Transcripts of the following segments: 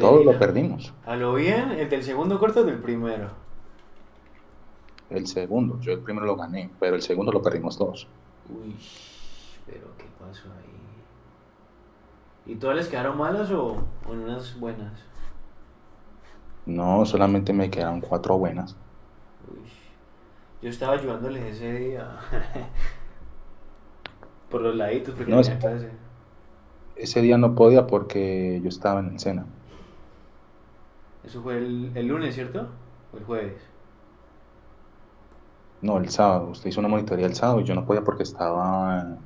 todo lo Medellín. perdimos. A lo bien, el del segundo corto o del primero. El segundo, yo el primero lo gané, pero el segundo lo perdimos todos. Uy, pero ¿qué pasó ahí? ¿Y todas les quedaron malas o en unas buenas? No, solamente me quedaron cuatro buenas. Uy, yo estaba ayudándoles ese día por los laditos porque No, tenía clase. ese día no podía porque yo estaba en el SENA. Eso fue el lunes, ¿cierto? O el jueves. No, el sábado. Usted hizo una monitoría el sábado y yo no podía porque estaba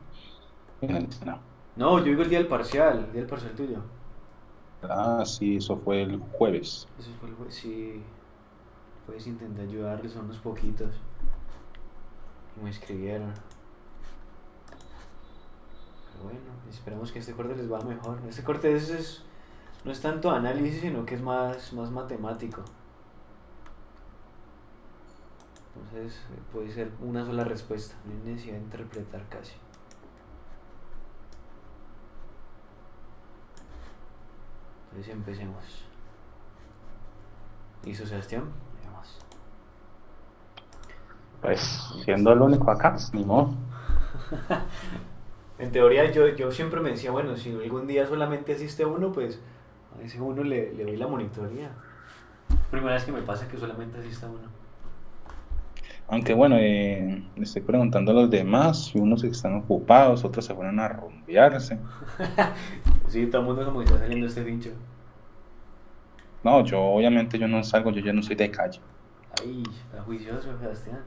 en el SENA. No, yo digo el día del parcial tuyo. Ah, sí, eso fue el jueves. Eso fue el jueves, sí. Pues intenté ayudarles a unos poquitos. Y me escribieron. Pero bueno, esperemos que este corte les va mejor. Este corte no es tanto análisis, sino que es más matemático. Entonces puede ser una sola respuesta, no hay necesidad de interpretar casi. Entonces empecemos. ¿Listo, Sebastián? Vamos. Pues siendo el único acá, pues, ni modo. En teoría yo siempre me decía, bueno, si algún día solamente asiste uno, pues a ese uno le doy la monitoría. Primera vez que me pasa que solamente asista uno. Aunque bueno, le estoy preguntando a los demás, y unos están ocupados, otros se fueron a rumbearse. Sí, todo el mundo como que está saliendo este pincho. No, yo obviamente yo no salgo, yo ya no soy de calle. Ay, está juicioso, Sebastián.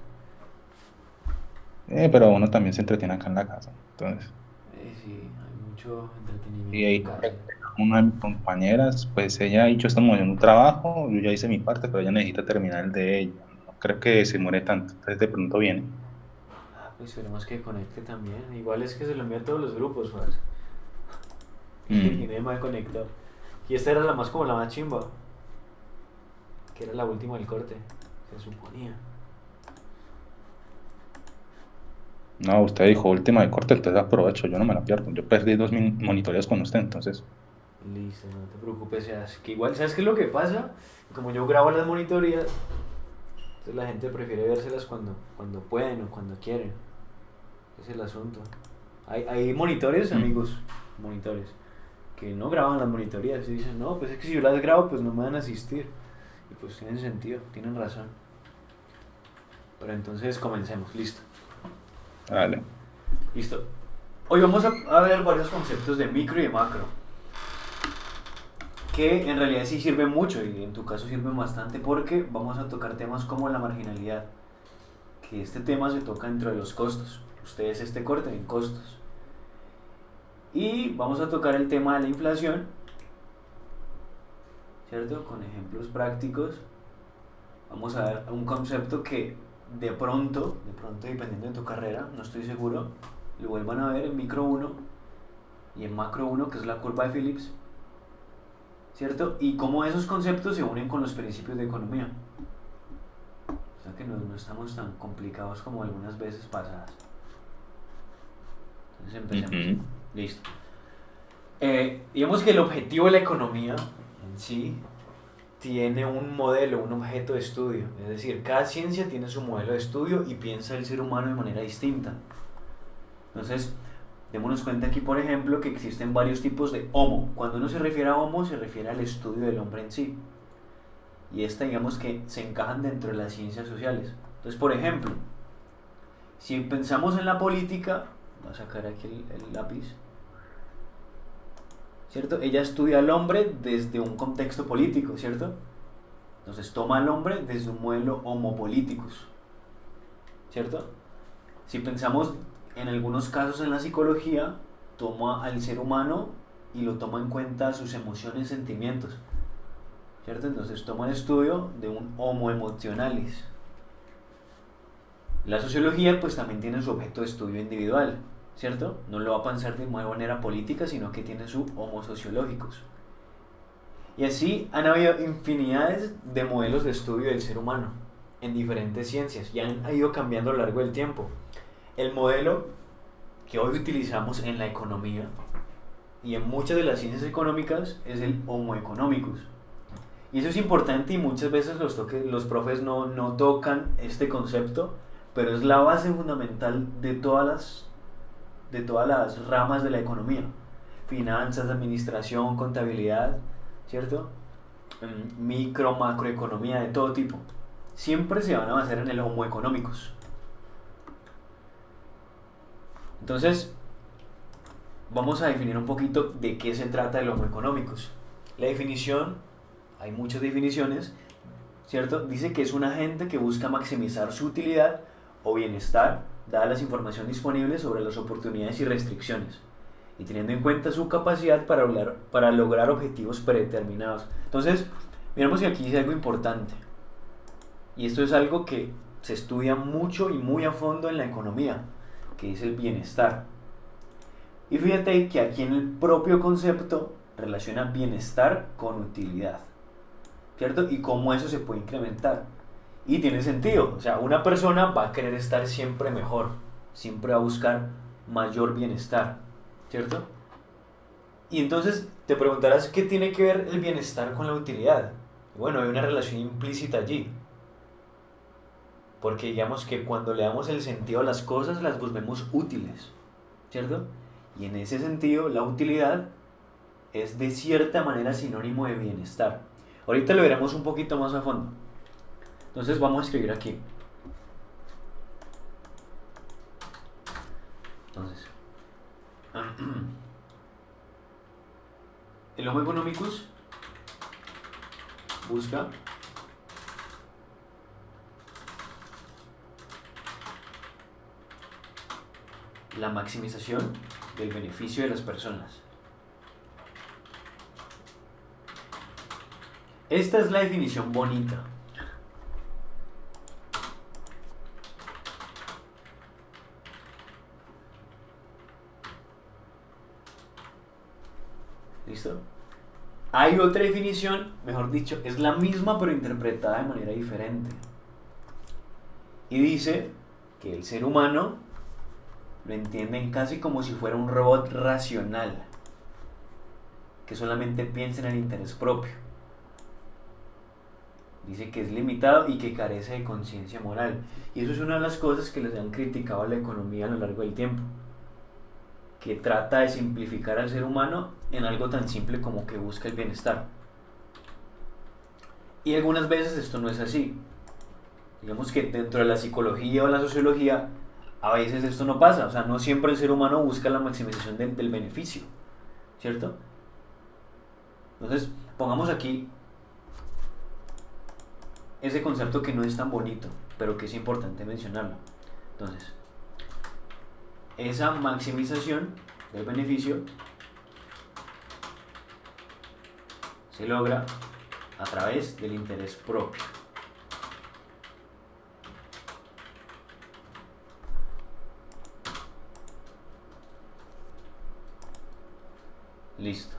Pero uno también se entretiene acá en la casa. Entonces, Sí, hay mucho y entretenimiento en ahí casa. una de mis compañeras, pues ella ha dicho, estamos en un trabajo, yo ya hice mi parte, pero ella necesita terminar el de ella. No creo que se muere tanto, entonces de pronto viene. Ah, pues esperemos que conecte también. Igual es que se lo envía a todos los grupos, pues. Y Mm. nadie más conectó. Y esta era la más como la más chimba, que era la última del corte, se suponía. No, usted dijo última de corte, entonces aprovecho, yo no me la pierdo. Yo perdí dos monitoreos con usted, entonces. Listo, no te preocupes, seas. Que igual, ¿sabes qué es lo que pasa? Como yo grabo las monitorías, entonces la gente prefiere vérselas cuando pueden o cuando quieren. Ese es el asunto. Hay monitores, Mm. amigos, monitores, que no graban las monitorías y dicen, no, pues es que si yo las grabo, pues no me van a asistir. Y pues tienen sentido, tienen razón. Pero entonces comencemos, listo. Dale. Listo. Hoy vamos a ver varios conceptos de micro y de macro, que en realidad sí sirven mucho y en tu caso sirven bastante porque vamos a tocar temas como la marginalidad, que este tema se toca dentro de los costos. Ustedes este corte en costos. Y vamos a tocar el tema de la inflación, ¿cierto? Con ejemplos prácticos. Vamos a ver un concepto que de pronto dependiendo de tu carrera, no estoy seguro, lo vuelvan a ver en micro uno y en macro uno que es la curva de Phillips, ¿cierto? Y cómo esos conceptos se unen con los principios de economía. O sea que no estamos tan complicados como algunas veces pasadas. Entonces empecemos. Ujú. Listo. Digamos que el objetivo de la economía en sí tiene un modelo, un objeto de estudio. Es decir, cada ciencia tiene su modelo de estudio y piensa el ser humano de manera distinta. Entonces, démonos cuenta aquí, por ejemplo, que existen varios tipos de Homo. Cuando uno se refiere a Homo, se refiere al estudio del hombre en sí. Y esta, digamos que se encajan dentro de las ciencias sociales. Entonces, por ejemplo, si pensamos en la política, voy a sacar aquí el lápiz, ¿cierto? Ella estudia al hombre desde un contexto político, ¿cierto? Entonces toma al hombre desde un modelo homopolíticos, ¿cierto? Si pensamos en algunos casos en la psicología, toma al ser humano y lo toma en cuenta sus emociones, sentimientos, ¿cierto? Entonces toma el estudio de un homo emotionalis. La sociología pues también tiene su objeto de estudio individual, ¿cierto? No lo va a pensar de manera política, sino que tiene su homo sociológicos. Y así han habido infinidades de modelos de estudio del ser humano en diferentes ciencias y han ido cambiando a lo largo del tiempo. El modelo que hoy utilizamos en la economía y en muchas de las ciencias económicas es el Homo economicus. Y eso es importante y muchas veces los profes no tocan este concepto, pero es la base fundamental de todas las ramas de la economía. Finanzas, administración, contabilidad, ¿cierto? Micro, macroeconomía de todo tipo. Siempre se van a basar en el Homo economicus. Entonces, vamos a definir un poquito de qué se trata el Homo economicus. La definición, hay muchas definiciones, ¿cierto? Dice que es un agente que busca maximizar su utilidad o bienestar, dadas las informaciones disponibles sobre las oportunidades y restricciones, y teniendo en cuenta su capacidad para lograr objetivos predeterminados. Entonces, miramos que aquí dice algo importante, y esto es algo que se estudia mucho y muy a fondo en la economía, que dice el bienestar. Y fíjate que aquí en el propio concepto relaciona bienestar con utilidad, ¿cierto? Y cómo eso se puede incrementar. Y tiene sentido, o sea, una persona va a querer estar siempre mejor, siempre va a buscar mayor bienestar, ¿cierto? Y entonces te preguntarás qué tiene que ver el bienestar con la utilidad. Bueno, hay una relación implícita allí, porque digamos que cuando le damos el sentido a las cosas las volvemos útiles, ¿cierto? Y en ese sentido la utilidad es de cierta manera sinónimo de bienestar. Ahorita lo veremos un poquito más a fondo. Entonces vamos a escribir aquí. Entonces, el Homo economicus busca la maximización del beneficio de las personas. Esta es la definición bonita. ¿Listo? Hay otra definición, mejor dicho, es la misma pero interpretada de manera diferente. Y dice que el ser humano lo entienden casi como si fuera un robot racional, que solamente piensa en el interés propio. Dice que es limitado y que carece de conciencia moral. Y eso es una de las cosas que les han criticado a la economía a lo largo del tiempo, que trata de simplificar al ser humano en algo tan simple como que busca el bienestar. Y algunas veces esto no es así. Digamos que dentro de la psicología o la sociología, a veces esto no pasa. O sea, no siempre el ser humano busca la maximización del beneficio, ¿cierto? Entonces, pongamos aquí ese concepto que no es tan bonito, pero que es importante mencionarlo. Entonces, esa maximización del beneficio se logra a través del interés propio. Listo.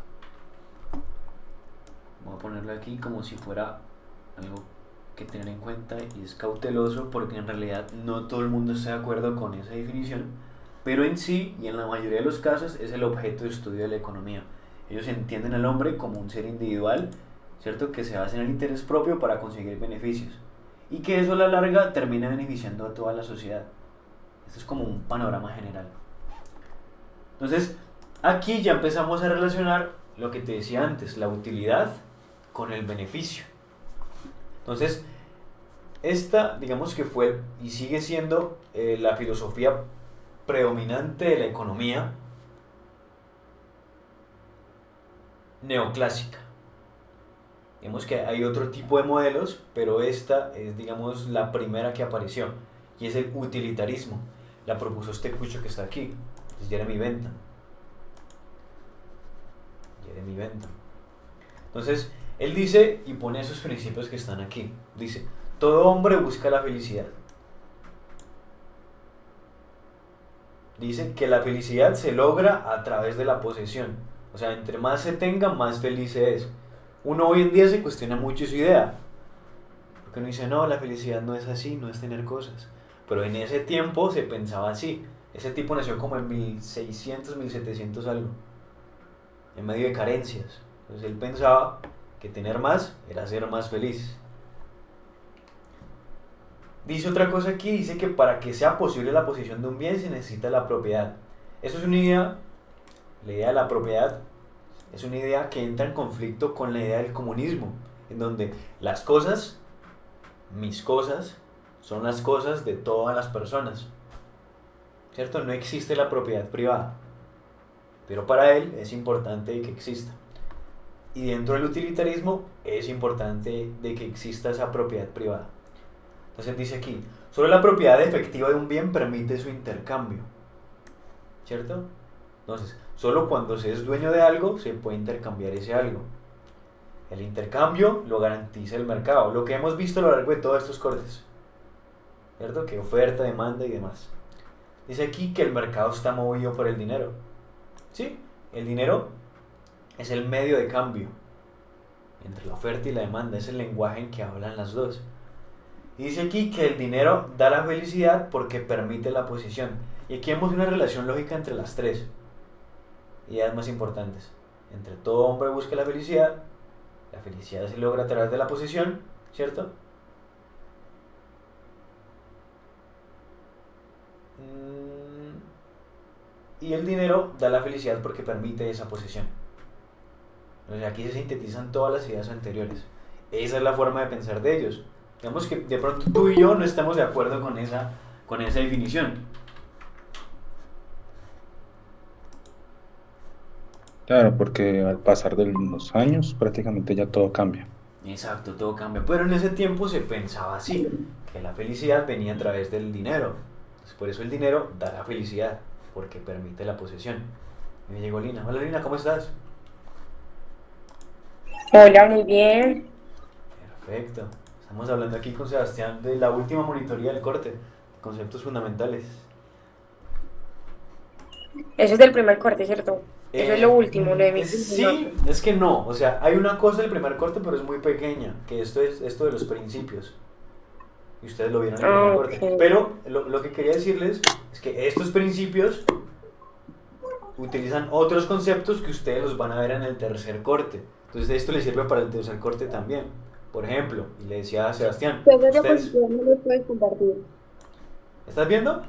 Voy a ponerlo aquí como si fuera algo que tener en cuenta y es cauteloso porque en realidad no todo el mundo está de acuerdo con esa definición, pero en sí y en la mayoría de los casos es el objeto de estudio de la economía. Ellos entienden al hombre como un ser individual, ¿cierto? Que se basa en el interés propio para conseguir beneficios y que eso a la larga termina beneficiando a toda la sociedad. Esto es como un panorama general. Entonces, aquí ya empezamos a relacionar lo que te decía antes, la utilidad con el beneficio. Entonces, esta, digamos que fue y sigue siendo la filosofía predominante de la economía neoclásica. Digamos que hay otro tipo de modelos, pero esta es, digamos, la primera que apareció, y es el utilitarismo. La propuso este cucho que está aquí, es Jeremy Bentham. Entonces, él dice y pone esos principios que están aquí. Dice, todo hombre busca la felicidad. Dice que la felicidad se logra a través de la posesión. O sea, entre más se tenga, más feliz se es. Uno hoy en día se cuestiona mucho su idea. Porque uno dice, no, la felicidad no es así, no es tener cosas. Pero en ese tiempo se pensaba así. Ese tipo nació como en 1600, 1700 algo. En medio de carencias. Entonces él pensaba que tener más era ser más feliz. Dice otra cosa aquí, dice que para que sea posible la posesión de un bien se necesita la propiedad. Eso es una idea, la idea de la propiedad es una idea que entra en conflicto con la idea del comunismo, en donde las cosas, mis cosas, son las cosas de todas las personas. ¿Cierto? No existe la propiedad privada, pero para él es importante que exista. Y dentro del utilitarismo es importante de que exista esa propiedad privada. Entonces dice aquí, solo la propiedad efectiva de un bien permite su intercambio. ¿Cierto? Entonces, solo cuando se es dueño de algo se puede intercambiar ese algo. El intercambio lo garantiza el mercado, lo que hemos visto a lo largo de todos estos cortes. ¿Cierto? Que oferta, demanda y demás. Dice aquí que el mercado está movido por el dinero. Sí, el dinero es el medio de cambio entre la oferta y la demanda, es el lenguaje en que hablan las dos. Y dice aquí que el dinero da la felicidad porque permite la posesión. Y aquí vemos una relación lógica entre las tres ideas más importantes. Entre todo hombre busca la felicidad se logra a través de la posesión, ¿cierto? Y el dinero da la felicidad porque permite esa posesión. O sea, aquí se sintetizan todas las ideas anteriores. Esa es la forma de pensar de ellos. Digamos que de pronto tú y yo no estamos de acuerdo con esa definición. Claro, porque al pasar de los años prácticamente ya todo cambia. Exacto, todo cambia. Pero en ese tiempo se pensaba así, que la felicidad venía a través del dinero. Entonces, por eso el dinero da la felicidad, porque permite la posesión. Y me llegó Lina. Hola Lina, ¿cómo estás? Hola, muy bien. Perfecto. Estamos hablando aquí con Sebastián de la última monitoría del corte, conceptos fundamentales. Eso es del primer corte, ¿cierto? Eso es lo último, lo de mi Sí, es que no. O sea, hay una cosa del primer corte, pero es muy pequeña, que esto es esto de los principios. Y ustedes lo vieron en el primer Ah, corte. ok. Pero lo que quería decirles es que estos principios utilizan otros conceptos que ustedes los van a ver en el tercer corte. Entonces esto les sirve para el tercer corte también. Por ejemplo, y le decía a Sebastián, Esos ¿ustedes diapositivas no los puedes compartir. estás viendo?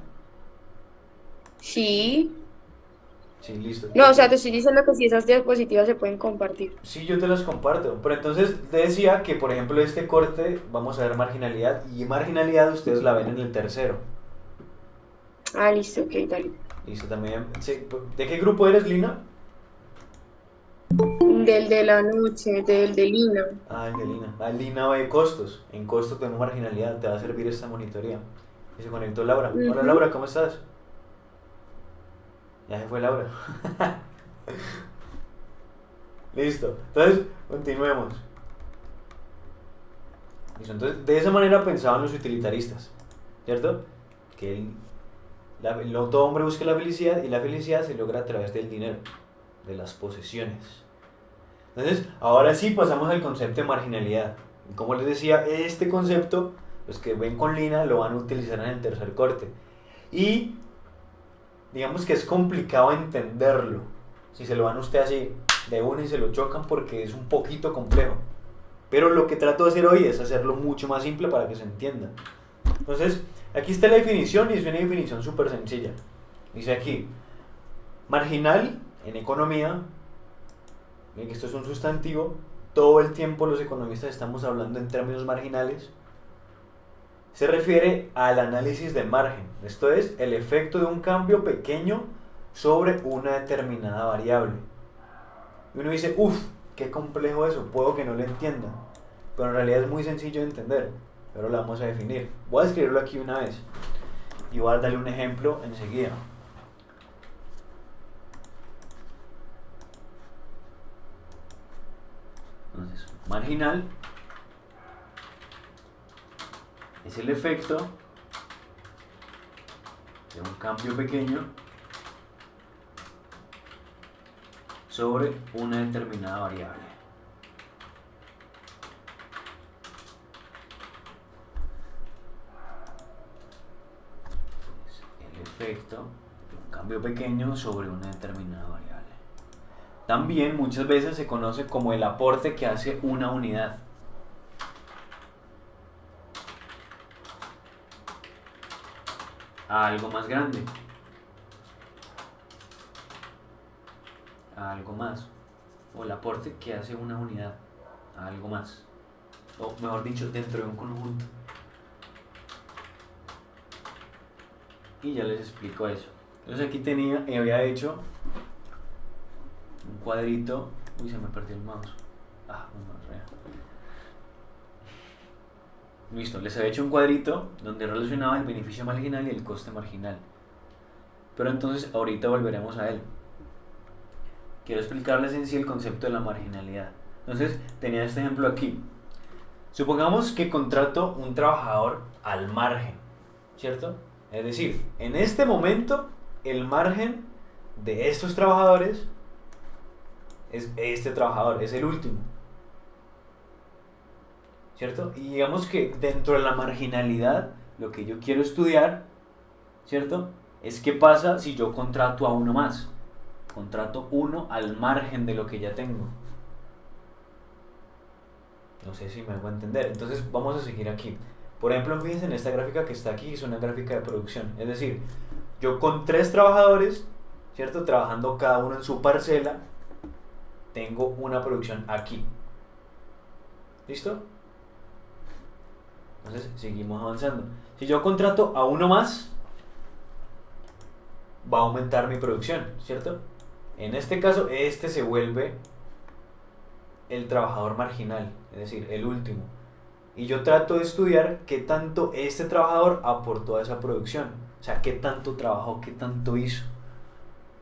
Sí. Sí, listo. No, o sea, te estoy diciendo que si esas diapositivas se pueden compartir. Sí, yo te las comparto. Pero entonces te decía que, por ejemplo, este corte vamos a ver marginalidad y marginalidad ustedes la ven en el tercero. Ah, listo, ok, dale. Listo, también. Sí, ¿de qué grupo eres, Lina? Del de la noche, del de Lina. Ah, el de Lina. Ah, Lina ve costos. En costos tenemos marginalidad. Te va a servir esta monitoría. Y se conectó Laura. Hola Ujú. Laura, ¿cómo estás? Ya se fue Laura. Listo. Entonces, continuemos. Listo. Entonces, de esa manera pensaban los utilitaristas. ¿Cierto? Que no todo hombre busca la felicidad y la felicidad se logra a través del dinero, de las posesiones. Entonces, ahora sí pasamos al concepto de marginalidad. Como les decía, este concepto, los que ven con Lina lo van a utilizar en el tercer corte. Y digamos que es complicado entenderlo. Si se lo van a usted así de una y se lo chocan porque es un poquito complejo. Pero lo que trato de hacer hoy es hacerlo mucho más simple para que se entienda. Entonces, aquí está la definición y es una definición súper sencilla. Dice aquí, marginal en economía, miren que esto es un sustantivo, todo el tiempo los economistas estamos hablando en términos marginales, se refiere al análisis de margen, esto es, el efecto de un cambio pequeño sobre una determinada variable. Y uno dice, uff, qué complejo eso, puedo que no lo entienda, pero en realidad es muy sencillo de entender, pero lo vamos a definir. Voy a escribirlo aquí una vez y voy a darle un ejemplo enseguida. Entonces, marginal es el efecto de un cambio pequeño sobre una determinada variable. El efecto de un cambio pequeño sobre una determinada variable. También muchas veces se conoce como el aporte que hace una unidad. A algo más grande. A algo más. O el aporte que hace una unidad a algo más. O mejor dicho, dentro de un conjunto. Y ya les explico eso. Entonces aquí había hecho un cuadrito. Uy, se me perdió el mouse. Listo, les había hecho un cuadrito donde relacionaba el beneficio marginal y el coste marginal. Pero entonces ahorita volveremos a él. Quiero explicarles en sí el concepto de la marginalidad. Entonces tenía este ejemplo aquí. Supongamos que contrato un trabajador al margen, ¿cierto? Es decir, en este momento el margen de estos trabajadores es este trabajador, es el último, ¿cierto? Y digamos que dentro de la marginalidad, lo que yo quiero estudiar, ¿cierto? Es qué pasa si yo contrato a uno más. Contrato uno al margen de lo que ya tengo. No sé si me hago entender. Entonces vamos a seguir aquí. Por ejemplo, fíjense en esta gráfica que está aquí, es una gráfica de producción. Es decir, yo con 3 trabajadores, ¿cierto? Trabajando cada uno en su parcela, tengo una producción aquí. ¿Listo? Entonces seguimos avanzando. Si yo contrato a uno más, va a aumentar mi producción, ¿cierto? En este caso, este se vuelve el trabajador marginal, es decir, el último. Y yo trato de estudiar qué tanto este trabajador aportó a esa producción. O sea, qué tanto trabajó, qué tanto hizo.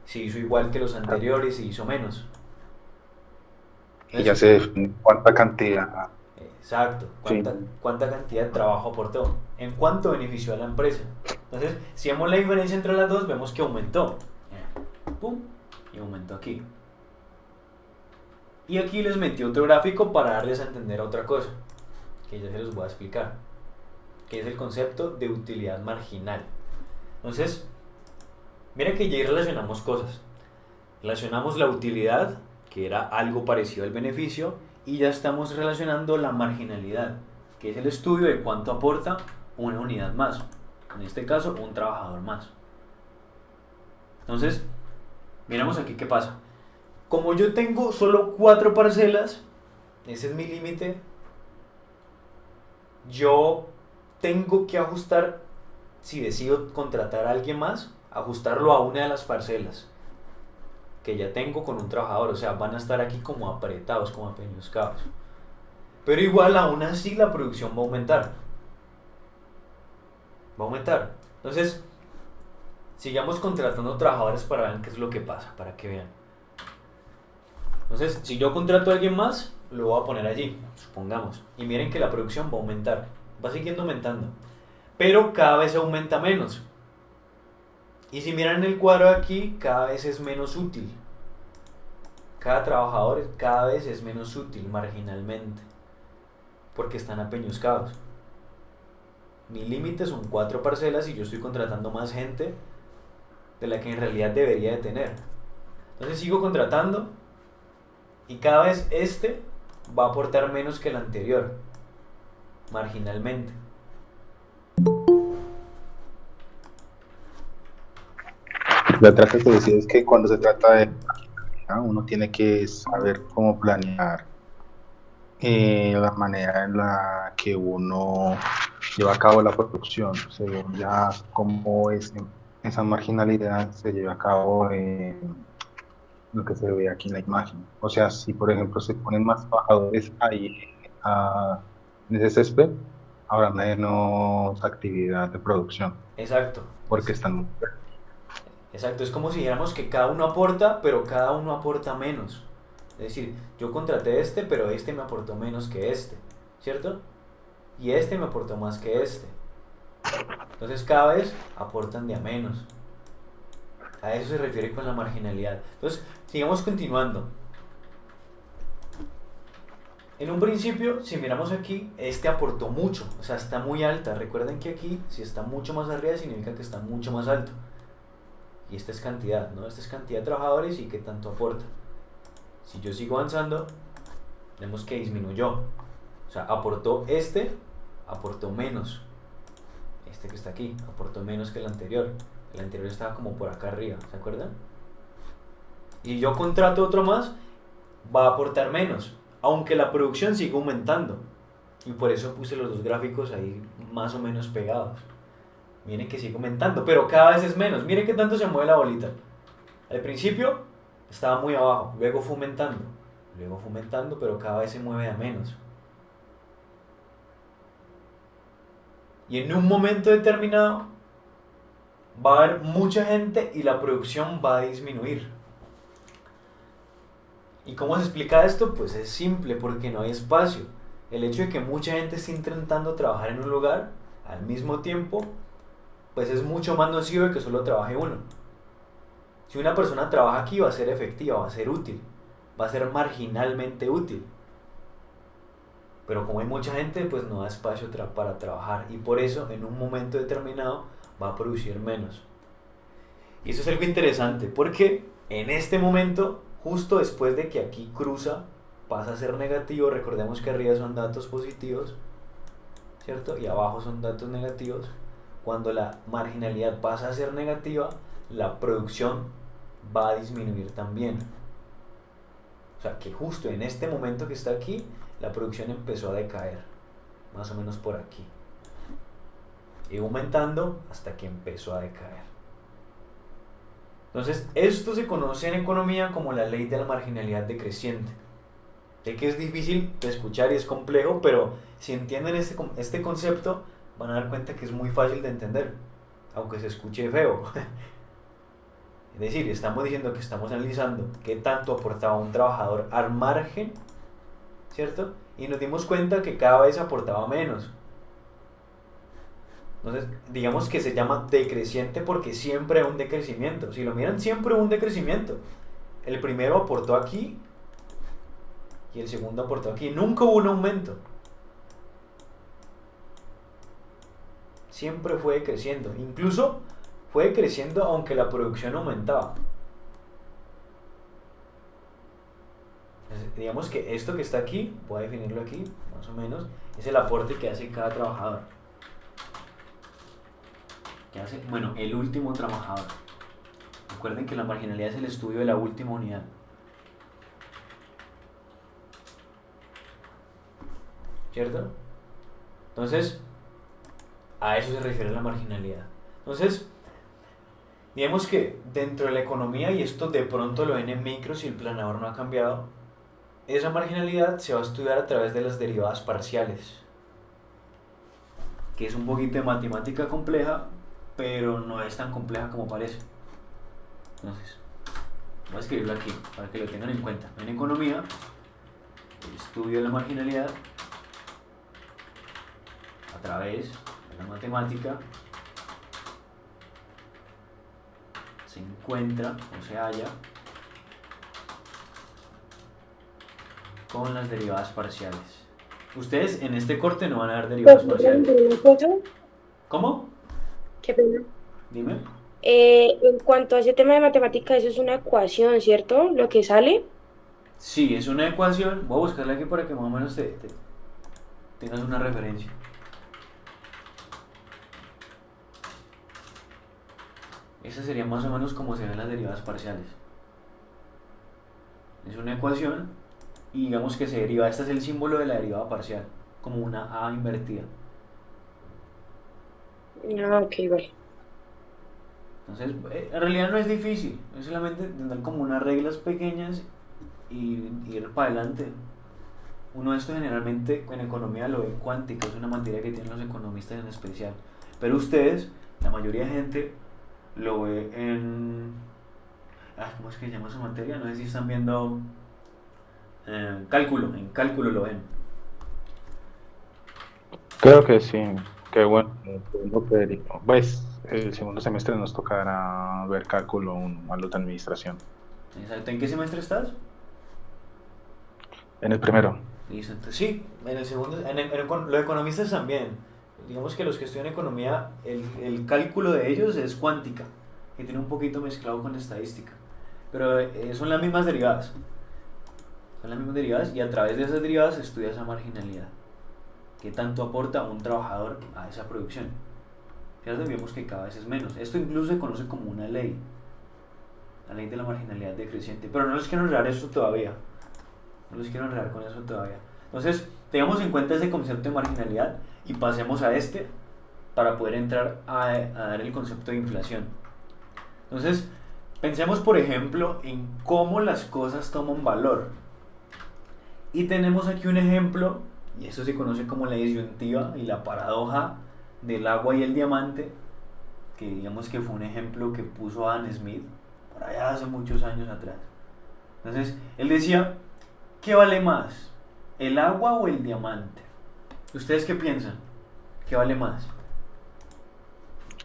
Si hizo igual que los anteriores, si hizo menos. Y ya se define cuánta cantidad. Exacto, cuánta cantidad de trabajo aportó, en cuánto benefició a la empresa. Entonces, si vemos la diferencia entre las dos, vemos que aumentó. Pum, y aumentó aquí. Y aquí les metí otro gráfico para darles a entender otra cosa, que ya se los voy a explicar, que es el concepto de utilidad marginal. Entonces, miren que ya ahí relacionamos cosas. Relacionamos la utilidad, que era algo parecido al beneficio, y ya estamos relacionando la marginalidad, que es el estudio de cuánto aporta una unidad más, en este caso un trabajador más. Entonces, miramos aquí qué pasa. Como yo tengo solo 4 parcelas, ese es mi límite, yo tengo que ajustar, si decido contratar a alguien más, ajustarlo a una de las parcelas que ya tengo con un trabajador. O sea, van a estar aquí como apretados, como apeñuscados. Pero igual, aún así, la producción va a aumentar. Va a aumentar. Entonces, sigamos contratando trabajadores para ver qué es lo que pasa, para que vean. Entonces, si yo contrato a alguien más, lo voy a poner allí, supongamos. Y miren que la producción va a aumentar. Va siguiendo aumentando. Pero cada vez aumenta menos. Y si miran el cuadro de aquí, cada vez es menos útil. Cada trabajador cada vez es menos útil marginalmente. Porque están apeñuscados. Mi límite son 4 parcelas y yo estoy contratando más gente de la que en realidad debería de tener. Entonces sigo contratando y cada vez este va a aportar menos que el anterior, marginalmente. La otra que te decía es que cuando se trata de uno tiene que saber cómo planear la manera en la que uno lleva a cabo la producción, según ya cómo esa marginalidad se lleva a cabo en lo que se ve aquí en la imagen. O sea, si por ejemplo se ponen más trabajadores ahí en ese césped, habrá menos actividad de producción. Exacto. Porque están... Exacto, es como si dijéramos que cada uno aporta, pero cada uno aporta menos. Es decir, yo contraté este, pero este me aportó menos que este, ¿cierto? Y este me aportó más que este. Entonces cada vez aportan de a menos. A eso se refiere con la marginalidad. Entonces, sigamos continuando. En un principio, si miramos aquí, este aportó mucho, o sea, está muy alta. Recuerden que aquí, si está mucho más arriba, significa que está mucho más alto. Y esta es cantidad, ¿no? Esta es cantidad de trabajadores y qué tanto aporta. Si yo sigo avanzando, vemos que disminuyó. O sea, aportó menos. Este que está aquí, aportó menos que el anterior. El anterior estaba como por acá arriba, ¿se acuerdan? Y yo contrato otro más, va a aportar menos, aunque la producción sigue aumentando. Y por eso puse los dos gráficos ahí más o menos pegados. Miren que sigue aumentando, pero cada vez es menos. Miren qué tanto se mueve la bolita. Al principio estaba muy abajo, luego fue aumentando, pero cada vez se mueve a menos. Y en un momento determinado va a haber mucha gente y la producción va a disminuir. ¿Y cómo se explica esto? Pues es simple, porque no hay espacio. El hecho de que mucha gente esté intentando trabajar en un lugar al mismo tiempo, pues es mucho más nocivo de que solo trabaje uno. Si una persona trabaja aquí, va a ser efectiva, va a ser útil, va a ser marginalmente útil. Pero como hay mucha gente, pues no da espacio para trabajar, y por eso en un momento determinado va a producir menos. Y eso es algo interesante, porque en este momento, justo después de que aquí cruza, pasa a ser negativo. Recordemos que arriba son datos positivos, ¿cierto? Y abajo son datos negativos. Cuando la marginalidad pasa a ser negativa, la producción va a disminuir también. O sea que justo en este momento que está aquí, la producción empezó a decaer, más o menos por aquí, y aumentando hasta que empezó a decaer. Entonces, esto se conoce en economía como la ley de la marginalidad decreciente. Sé que es difícil de escuchar y es complejo, pero si entienden este concepto, van a dar cuenta que es muy fácil de entender, aunque se escuche feo. Es decir, estamos diciendo que estamos analizando qué tanto aportaba un trabajador al margen, ¿cierto? Y nos dimos cuenta que cada vez aportaba menos. Entonces, digamos que se llama decreciente porque siempre hay un decrecimiento. Si lo miran, siempre hubo un decrecimiento. El primero aportó aquí y el segundo aportó aquí. Nunca hubo un aumento. Siempre fue decreciendo. Incluso fue decreciendo aunque la producción aumentaba. Entonces, digamos que esto que está aquí, voy a definirlo aquí, más o menos, es el aporte que hace cada trabajador. ¿Qué hace? Bueno, el último trabajador. Recuerden que la marginalidad es el estudio de la última unidad. ¿Cierto? Entonces, a eso se refiere la marginalidad. Entonces, digamos que dentro de la economía, y esto de pronto lo ven en micro si el planador no ha cambiado, esa marginalidad se va a estudiar a través de las derivadas parciales, que es un poquito de matemática compleja, pero no es tan compleja como parece. Entonces, voy a escribirlo aquí para que lo tengan en cuenta. En economía, el estudio de la marginalidad a través de la matemática se encuentra o se halla con las derivadas parciales. Ustedes en este corte no van a ver derivadas parciales. ¿Cómo? Qué pena. Dime. En cuanto a ese tema de matemática, eso es una ecuación, ¿cierto? Lo que sale. Sí, es una ecuación. Voy a buscarla aquí para que más o menos tengas una referencia. Esa sería más o menos como se ven las derivadas parciales. Es una ecuación y digamos que se deriva. Este es el símbolo de la derivada parcial, como una A invertida. Ah, ok, vale. Entonces, en realidad no es difícil, es solamente tener como unas reglas pequeñas y ir para adelante. Uno esto generalmente en economía lo ve en cuántica, es una materia que tienen los economistas en especial. Pero ustedes, la mayoría de gente, lo ve en... ¿cómo es que se llama esa materia? No sé si están viendo cálculo, en cálculo lo ven. Creo que sí, que bueno, pues el segundo semestre nos tocará ver cálculo 1 a los de administración. Exacto. ¿En qué semestre estás? En el primero. Listo, entonces sí, en el segundo, los economistas también. Digamos que los que estudian economía, el cálculo de ellos es cuántica, que tiene un poquito mezclado con estadística, pero son las mismas derivadas. Son las mismas derivadas y a través de esas derivadas se estudia esa marginalidad. ¿Qué tanto aporta un trabajador a esa producción? ¿Cierto? Vemos que cada vez es menos. Esto incluso se conoce como una ley. La ley de la marginalidad decreciente. Pero no les quiero enredar eso todavía. No les quiero enredar con eso todavía. Entonces, tengamos en cuenta ese concepto de marginalidad y pasemos a este para poder entrar a dar el concepto de inflación. Entonces, pensemos por ejemplo en cómo las cosas toman valor. Y tenemos aquí un ejemplo, y esto se conoce como la disyuntiva y la paradoja del agua y el diamante, que digamos que fue un ejemplo que puso Adam Smith por allá hace muchos años atrás. Entonces, él decía, ¿qué vale más? ¿El agua o el diamante? ¿Ustedes qué piensan? ¿Qué vale más?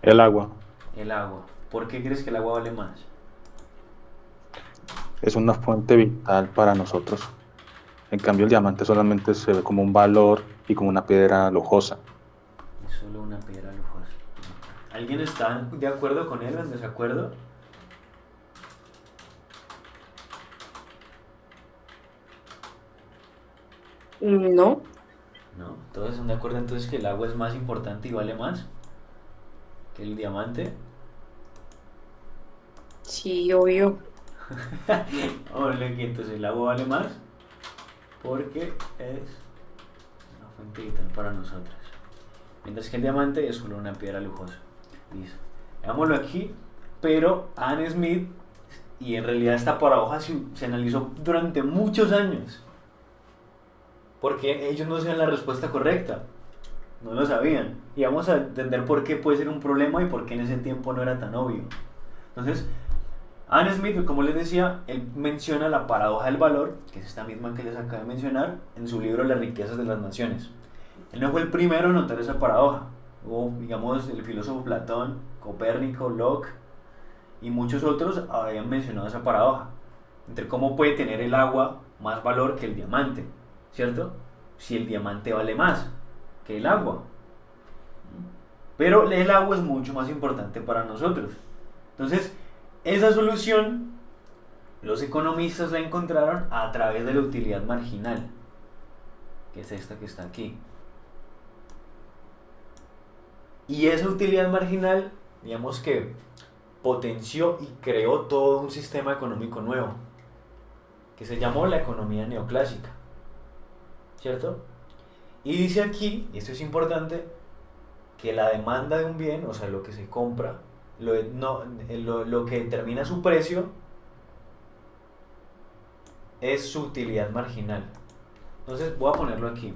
El agua El agua. ¿Por qué crees que el agua vale más? es una fuente vital para nosotros. En cambio, el diamante solamente se ve como un valor y como una piedra lujosa. Es solo una piedra lujosa. ¿Alguien está de acuerdo con él o en desacuerdo? No, No, todos están de acuerdo entonces que el agua es más importante y vale más que el diamante. sí, obvio. Órale, que entonces el agua vale más porque es una fuente vital para nosotros. Mientras que el diamante es solo una piedra lujosa. Listo. Veámoslo aquí, pero Adam Smith, y en realidad esta paradoja se analizó durante muchos años. Porque ellos no sabían la respuesta correcta. No lo sabían. Y vamos a entender por qué puede ser un problema y por qué en ese tiempo no era tan obvio. Entonces, Adam Smith, como les decía, él menciona la paradoja del valor, que es esta misma que les acabo de mencionar, en su libro Las riquezas de las naciones. Él no fue el primero en notar esa paradoja. Hubo, digamos, el filósofo Platón, Copérnico, Locke y muchos otros habían mencionado esa paradoja. Entre cómo puede tener el agua más valor que el diamante, ¿cierto? Si el diamante vale más que el agua. Pero el agua es mucho más importante para nosotros. Entonces, esa solución los economistas la encontraron a través de la utilidad marginal, que es esta que está aquí. Y esa utilidad marginal, digamos que potenció y creó todo un sistema económico nuevo, que se llamó la economía neoclásica, ¿cierto? Y dice aquí, y esto es importante, que la demanda de un bien, o sea, lo que se compra, lo que determina su precio, es su utilidad marginal. Entonces voy a ponerlo aquí,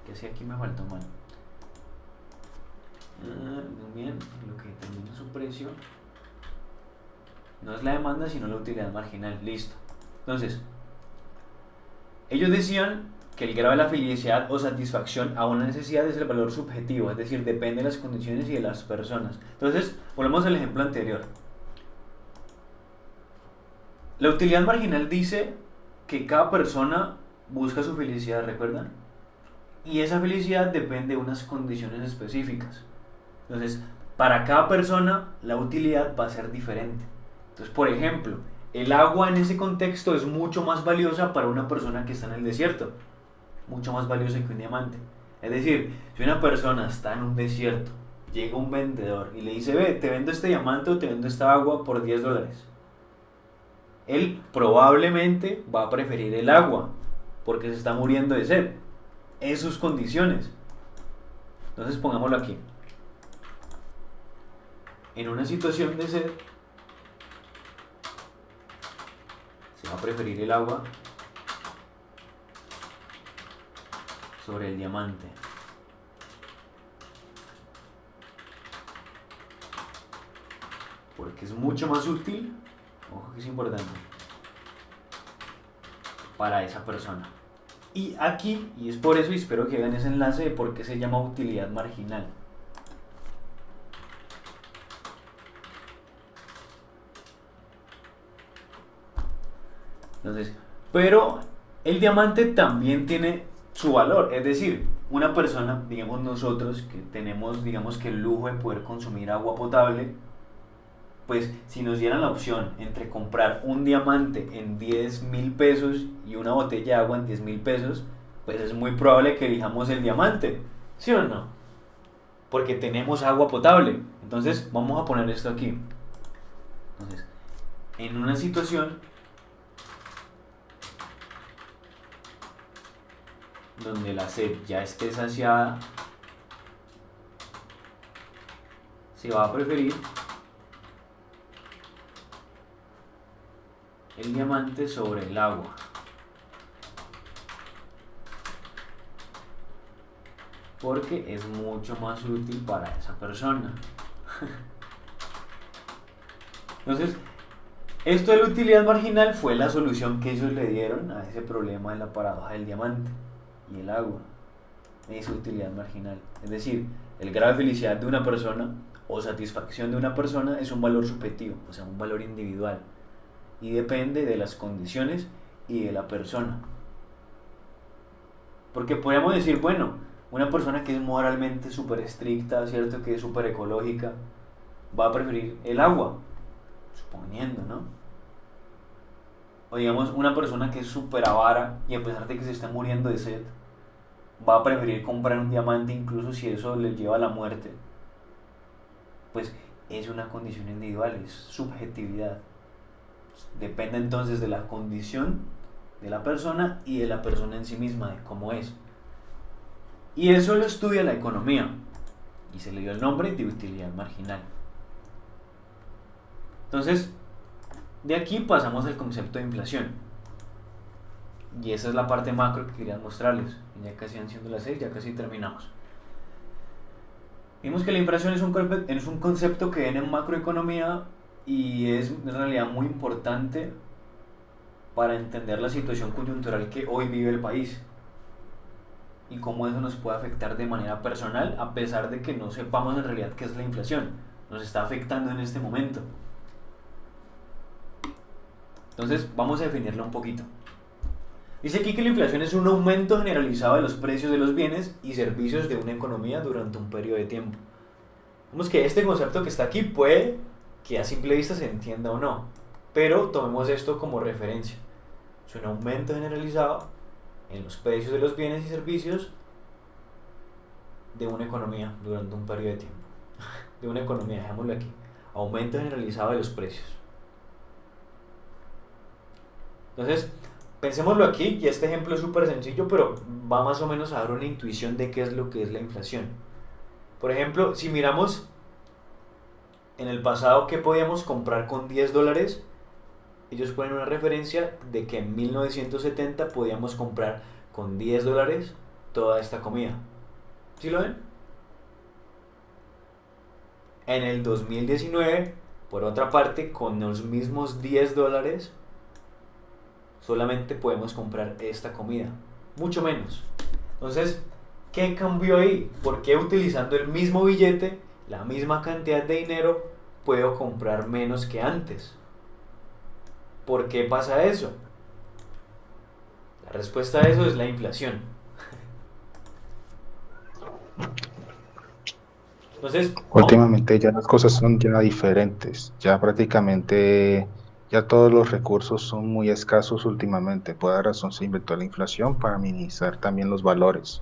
que si aquí me faltó mal. Bien, lo que determina su precio no es la demanda, sino la utilidad marginal. Listo. Entonces, ellos decían que el grado de la felicidad o satisfacción a una necesidad es el valor subjetivo, es decir, depende de las condiciones y de las personas. Entonces, volvemos al ejemplo anterior. La utilidad marginal dice que cada persona busca su felicidad, ¿recuerdan? Y esa felicidad depende de unas condiciones específicas. Entonces, para cada persona la utilidad va a ser diferente. Entonces, por ejemplo, el agua en ese contexto es mucho más valiosa para una persona que está en el desierto, mucho más valiosa que un diamante. Es decir, si una persona está en un desierto, llega un vendedor y le dice, ve, te vendo este diamante o te vendo esta agua por $10. Él probablemente va a preferir el agua porque se está muriendo de sed. Es sus condiciones. Entonces pongámoslo aquí. En una situación de sed, se va a preferir el agua sobre el diamante. Porque es mucho más útil, ojo que es importante, para esa persona. Y aquí, y es por eso, y espero que vean ese enlace de por qué se llama utilidad marginal. Entonces, pero el diamante también tiene su valor, es decir, una persona, digamos nosotros, que tenemos, digamos que el lujo de poder consumir agua potable, pues si nos dieran la opción entre comprar un diamante en 10.000 pesos y una botella de agua en 10.000 pesos, pues es muy probable que elijamos el diamante, ¿sí o no? Porque tenemos agua potable. Entonces vamos a poner esto aquí. Entonces, en una situación donde la sed ya esté saciada, se va a preferir el diamante sobre el agua. Porque es mucho más útil para esa persona. Entonces, esto de la utilidad marginal fue la solución que ellos le dieron a ese problema de la paradoja del diamante y el agua. Esa utilidad marginal. Es decir, el grado de felicidad de una persona o satisfacción de una persona es un valor subjetivo, o sea, un valor individual. Y depende de las condiciones y de la persona. Porque podríamos decir, bueno, una persona que es moralmente súper estricta, ¿cierto? Que es súper ecológica, va a preferir el agua, suponiendo, ¿no? O digamos, una persona que es súper avara y a pesar de que se está muriendo de sed, va a preferir comprar un diamante incluso si eso le lleva a la muerte. Pues es una condición individual, es subjetividad. Depende entonces de la condición de la persona y de la persona en sí misma, de cómo es. Y eso lo estudia la economía y se le dio el nombre de utilidad marginal. Entonces, de aquí pasamos al concepto de inflación. Y esa es la parte macro que quería mostrarles. Ya casi han sido las 6, ya casi terminamos. Vimos que la inflación es un concepto que viene en macroeconomía y es en realidad muy importante para entender la situación coyuntural que hoy vive el país y cómo eso nos puede afectar de manera personal, a pesar de que no sepamos en realidad qué es la inflación. Nos está afectando en este momento. Entonces vamos a definirla un poquito. Dice aquí que la inflación es un aumento generalizado de los precios de los bienes y servicios de una economía durante un periodo de tiempo. Vemos que este concepto que está aquí puede que a simple vista se entienda o no, pero tomemos esto como referencia. Es un aumento generalizado en los precios de los bienes y servicios de una economía durante un periodo de tiempo. De una economía, dejémoslo aquí. Aumento generalizado de los precios. Entonces, pensémoslo aquí, y este ejemplo es súper sencillo, pero va más o menos a dar una intuición de qué es lo que es la inflación. Por ejemplo, si miramos en el pasado qué podíamos comprar con $10, ellos ponen una referencia de que en 1970 podíamos comprar con $10 toda esta comida. ¿Sí lo ven? En el 2019, por otra parte, con los mismos $10 solamente podemos comprar esta comida, mucho menos. Entonces, ¿qué cambió ahí? ¿Por qué utilizando el mismo billete, la misma cantidad de dinero, puedo comprar menos que antes? ¿Por qué pasa eso? La respuesta a eso es la inflación. Entonces, Últimamente ya las cosas son ya diferentes, ya prácticamente ya todos los recursos son muy escasos últimamente, por esa razón se inventó la inflación para minimizar también los valores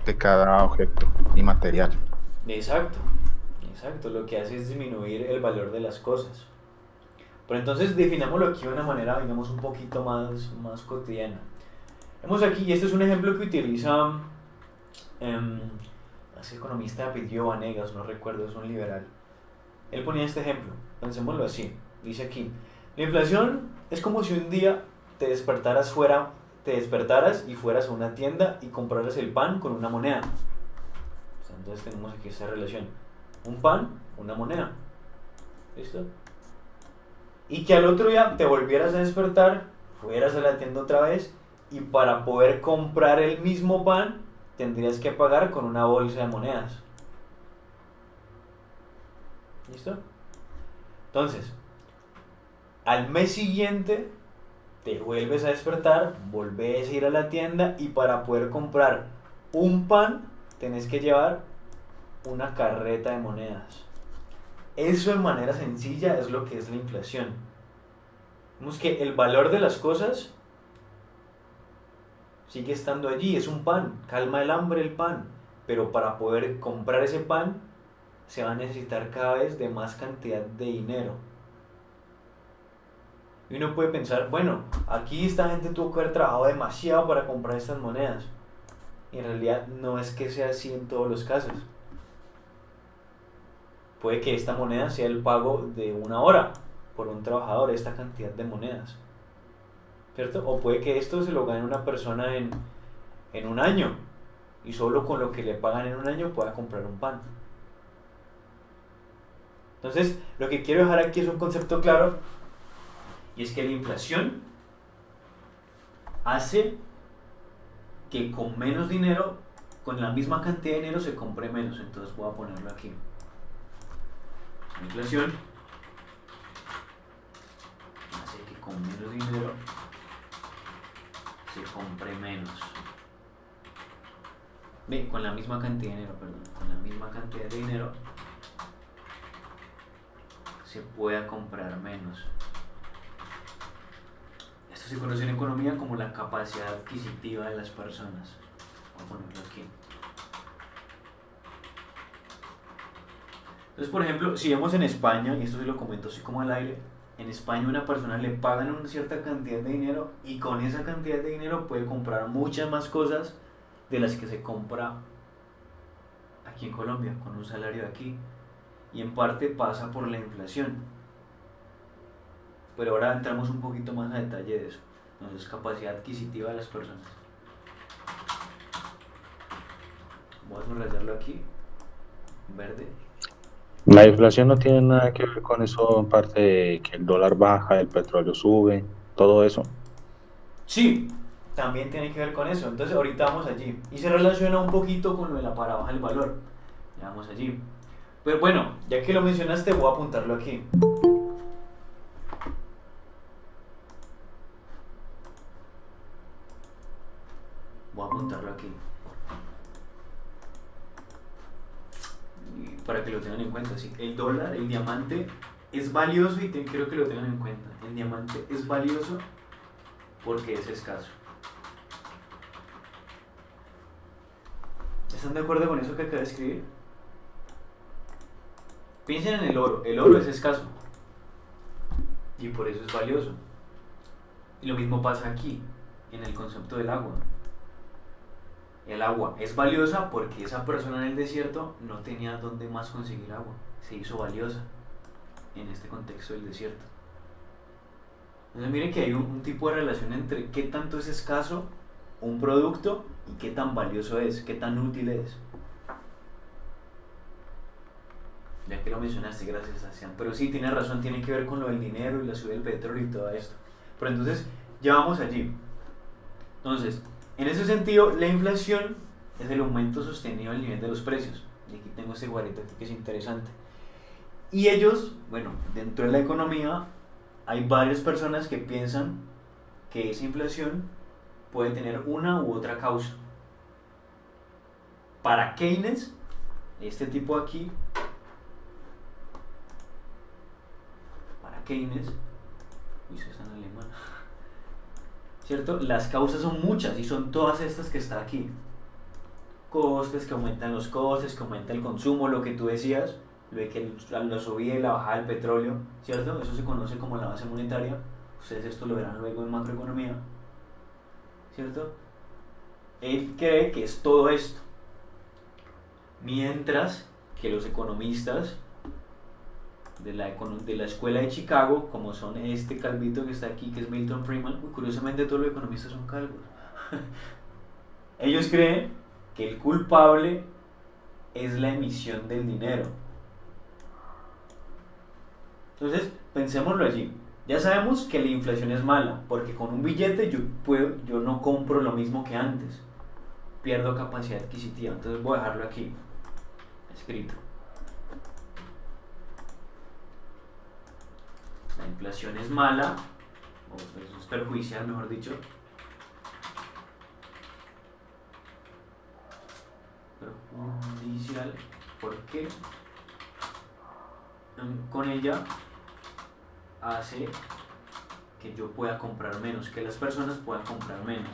de cada objeto y material. exacto, lo que hace es disminuir el valor de las cosas. Pero entonces definámoslo aquí de una manera, digamos, un poquito más cotidiana. Vemos aquí, y este es un ejemplo que utiliza ese economista de apellido Vanegas, no recuerdo, es un liberal. Él ponía este ejemplo, pensémoslo así, dice aquí, la inflación es como si un día te despertaras y fueras a una tienda y compraras el pan con una moneda. Entonces tenemos aquí esta relación, un pan, una moneda, ¿listo? Y que al otro día te volvieras a despertar, fueras a la tienda otra vez y para poder comprar el mismo pan tendrías que pagar con una bolsa de monedas. ¿Listo? Entonces, al mes siguiente te vuelves a despertar, volvés a ir a la tienda y para poder comprar un pan tenés que llevar una carreta de monedas. Eso de manera sencilla es lo que es la inflación. Vemos que el valor de las cosas sigue estando allí, es un pan, calma el hambre el pan, pero para poder comprar ese pan se va a necesitar cada vez de más cantidad de dinero. Y uno puede pensar, bueno, aquí esta gente tuvo que haber trabajado demasiado para comprar estas monedas. Y en realidad no es que sea así en todos los casos. Puede que esta moneda sea el pago de una hora por un trabajador, esta cantidad de monedas, ¿cierto? O puede que esto se lo gane una persona en un año y solo con lo que le pagan en un año pueda comprar un pan. Entonces, lo que quiero dejar aquí es un concepto claro, y es que la inflación hace que con menos dinero, con la misma cantidad de dinero se compre menos. Entonces voy a ponerlo aquí. La inflación hace que con menos dinero se compre menos. Ve, con la misma cantidad de dinero, perdón, con la misma cantidad de dinero se pueda comprar menos. Esto se conoce en economía como la capacidad adquisitiva de las personas. Voy a ponerlo aquí. Entonces, por ejemplo, si vemos en España, y esto se lo comento así como al aire, en España a una persona le pagan una cierta cantidad de dinero y con esa cantidad de dinero puede comprar muchas más cosas de las que se compra aquí en Colombia, con un salario de aquí. Y en parte pasa por la inflación. Pero ahora entramos un poquito más a detalle de eso. Entonces, capacidad adquisitiva de las personas. Voy a subrayarlo aquí, verde. La inflación no tiene nada que ver con eso, en parte de que el dólar baja, el petróleo sube, todo eso. Sí, también tiene que ver con eso. Entonces ahorita vamos allí. Y se relaciona un poquito con lo de la paradoja del valor. Ya vamos allí. Pero bueno, ya que lo mencionaste, voy a apuntarlo aquí. Voy a apuntarlo aquí. Y para que lo tengan en cuenta. ¿Sí? El dólar, el diamante, es valioso y quiero que lo tengan en cuenta. El diamante es valioso porque es escaso. ¿Están de acuerdo con eso que acabo de escribir? Piensen en el oro. El oro es escaso y por eso es valioso. Y lo mismo pasa aquí, en el concepto del agua. El agua es valiosa porque esa persona en el desierto no tenía dónde más conseguir agua. Se hizo valiosa en este contexto del desierto. Entonces miren que hay un tipo de relación entre qué tanto es escaso un producto y qué tan valioso es, qué tan útil es. Ya que lo mencionaste, gracias Sebastián. Pero sí, tiene razón, tiene que ver con lo del dinero y la subida del petróleo y todo esto. Pero entonces, ya vamos allí. Entonces, en ese sentido, la inflación es el aumento sostenido del nivel de los precios. Y aquí tengo este guarito aquí que es interesante. Y ellos, bueno, dentro de la economía, hay varias personas que piensan que esa inflación puede tener una u otra causa. Para Keynes, este tipo aquí, Keynes, uy, eso está en alemán, ¿cierto? Las causas son muchas y son todas estas que está aquí. Costes, que aumentan los costes, que aumenta el consumo, lo que tú decías, lo de que la subida y la bajada del petróleo, ¿cierto? Eso se conoce como la base monetaria. Ustedes esto lo verán luego en macroeconomía, ¿cierto? Él cree que es todo esto. Mientras que los economistas de la escuela de Chicago, como son este calvito que está aquí, que es Milton Friedman, curiosamente todos los economistas son calvos. Ellos creen que el culpable es la emisión del dinero. Entonces, pensémoslo allí. Ya sabemos que la inflación es mala, porque con un billete yo no compro lo mismo que antes. Pierdo capacidad adquisitiva. Entonces voy a dejarlo aquí, escrito. La inflación es mala, o eso es perjudicial, mejor dicho. Perjudicial, ¿por qué? con ella hace que yo pueda comprar menos, que las personas puedan comprar menos.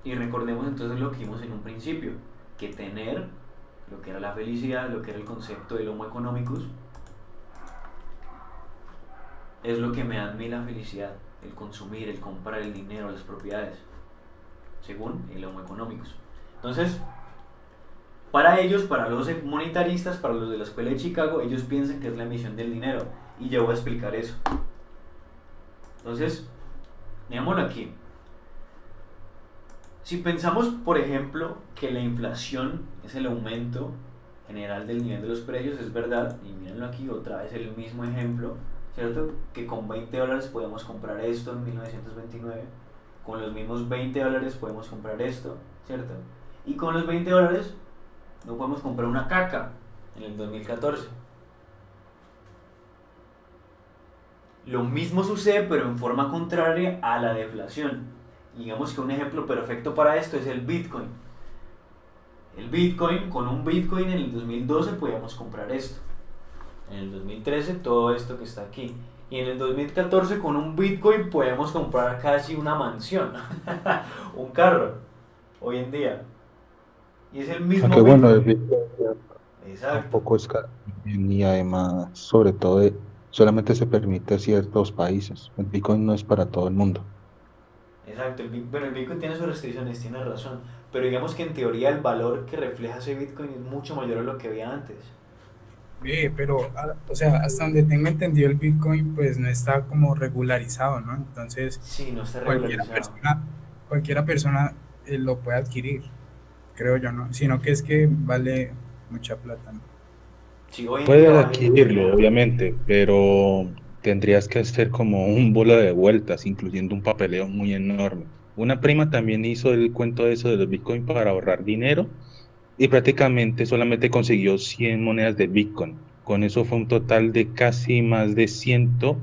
Y recordemos entonces lo que vimos en un principio, que tener, lo que era la felicidad, lo que era el concepto del Homo economicus, es lo que me da a mí la felicidad, el consumir, el comprar, el dinero, las propiedades, según el Homo economicus. Entonces, para ellos, para los monetaristas, para los de la escuela de Chicago, ellos piensan que es la emisión del dinero, y yo voy a explicar eso. Entonces, digámoslo aquí. Si pensamos, por ejemplo, que la inflación es el aumento general del nivel de los precios, es verdad, y mírenlo aquí, otra vez el mismo ejemplo, ¿cierto? Que con $20 podemos comprar esto en 1929, con los mismos $20 podemos comprar esto, ¿cierto? Y con los $20 no podemos comprar una caca en el 2014. Lo mismo sucede, pero en forma contraria a la deflación. Y digamos que un ejemplo perfecto para esto es el Bitcoin. El Bitcoin, con un Bitcoin en el 2012 podíamos comprar esto. En el 2013 todo esto que está aquí. Y en el 2014 con un Bitcoin podemos comprar casi una mansión, un carro, hoy en día. Y es el mismo Aunque bueno, el Bitcoin. Bitcoin Exacto. tampoco es caro. Y además, sobre todo, solamente se permite a ciertos países. El Bitcoin no es para todo el mundo. Exacto, bueno, el Bitcoin tiene sus restricciones, tiene razón, pero digamos que en teoría el valor que refleja ese Bitcoin es mucho mayor a lo que había antes. Pero, o sea, hasta donde tengo entendido el Bitcoin, pues no está como regularizado, ¿no? Entonces, Sí, no está cualquiera regularizado. persona, cualquiera persona lo puede adquirir, creo yo, ¿no? Sino que es que vale mucha plata, ¿no? Sí, hoy en día Puedes vale mucho adquirirlo, dinero. obviamente, pero tendrías que hacer como un bolo de vueltas, incluyendo un papeleo muy enorme. Una prima también hizo el cuento de eso de los Bitcoin para ahorrar dinero y prácticamente solamente consiguió 100 monedas de Bitcoin. Con eso fue un total de casi más de $100.000,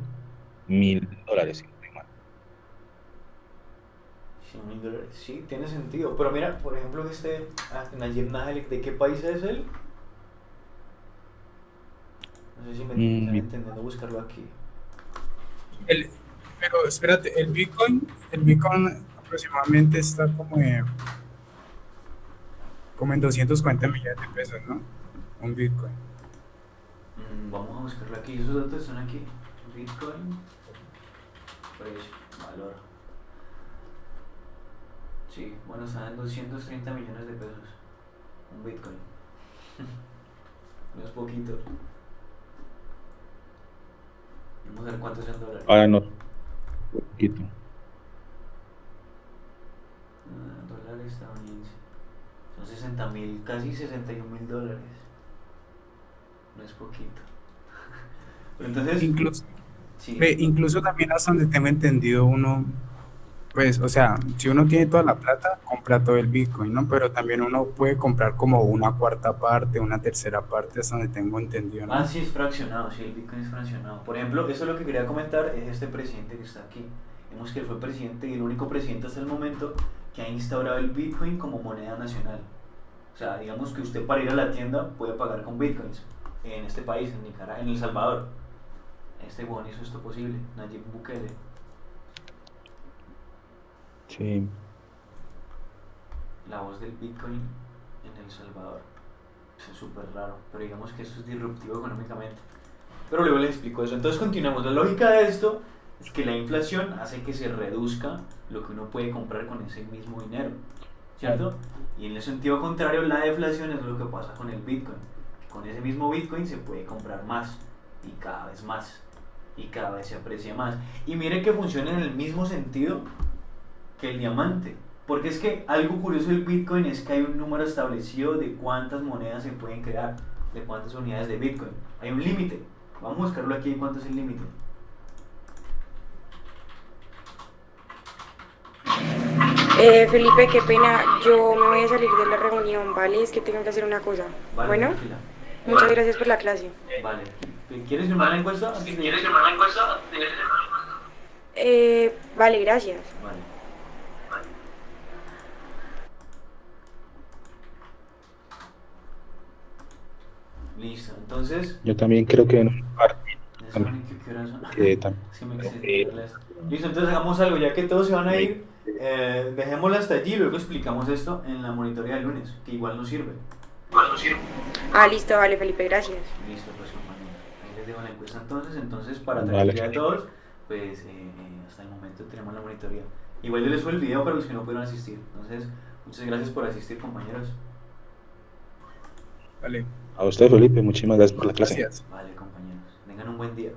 si no estoy mal. $100.000, sí, tiene sentido. Pero mira, por ejemplo, Nayib Nahel, ¿de qué país es él? No sé si me están Mm, entendiendo buscarlo aquí. El, pero espérate, el Bitcoin aproximadamente está como en 240 millones de pesos, ¿no? Un Bitcoin. Vamos a buscarlo aquí. Esos datos están aquí. Bitcoin, precio, valor. Sí, bueno, están en 230 millones de pesos. Un Bitcoin. No es poquito. Vamos a ver cuántos son dólares. ahora no, poquito. Dólares estadounidenses. Son 60.000, casi $61.000. No es poquito. Pero entonces, Incluso, sí. incluso también hasta donde tengo entendido uno, pues, o sea, si uno tiene toda la plata, compra todo el Bitcoin, ¿no? Pero también uno puede comprar como una cuarta parte, una tercera parte, hasta donde tengo entendido, Ah, ¿no? sí, es fraccionado, sí, el Bitcoin es fraccionado. Por ejemplo, eso es lo que quería comentar, es este presidente que está aquí. Vemos que él fue presidente y el único presidente hasta el momento que ha instaurado el Bitcoin como moneda nacional. O sea, digamos que usted para ir a la tienda puede pagar con Bitcoins en este país, en Nicaragua, en El Salvador. Este huevón hizo esto posible, Nayib Bukele. Sí. La voz del Bitcoin en El Salvador. Es súper raro, pero digamos que esto es disruptivo económicamente. Pero luego les explico eso. Entonces continuamos. La lógica de esto es que la inflación hace que se reduzca lo que uno puede comprar con ese mismo dinero, ¿cierto? Y en el sentido contrario, la deflación es lo que pasa con el Bitcoin. Con ese mismo Bitcoin se puede comprar más y cada vez más y cada vez se aprecia más. Y miren que funciona en el mismo sentido que el diamante. Porque es que algo curioso del Bitcoin es que hay un número establecido de cuántas monedas se pueden crear, de cuántas unidades de Bitcoin. Hay un límite. Vamos a buscarlo aquí, ¿cuánto es el límite? Felipe, qué pena, yo me voy a salir de la reunión, ¿vale? Es que tengo que hacer una cosa. Vale, Bueno, tranquila. muchas gracias por la clase. Vale. ¿Quieres firmar la encuesta antes de irte? Vale, gracias. Vale. Listo. Entonces, Yo también creo que en un par ¿eso qué horas son? que también. Es que me excedí de las- Listo, entonces hagamos algo, ya que todos se van a ir, dejémoslo hasta allí y luego explicamos esto en la monitoría del lunes, que igual nos sirve. Ah, listo, vale, Felipe, gracias. Listo, pues compañeros. Ahí les dejo la encuesta entonces, para Vale. tranquilidad de todos, pues hasta el momento tenemos la monitoría. Igual yo les subo el video para los que no pudieron asistir. Entonces, muchas gracias por asistir, compañeros. Vale, A usted, Felipe, muchísimas gracias por la clase. gracias. Vale, compañeros. Tengan un buen día.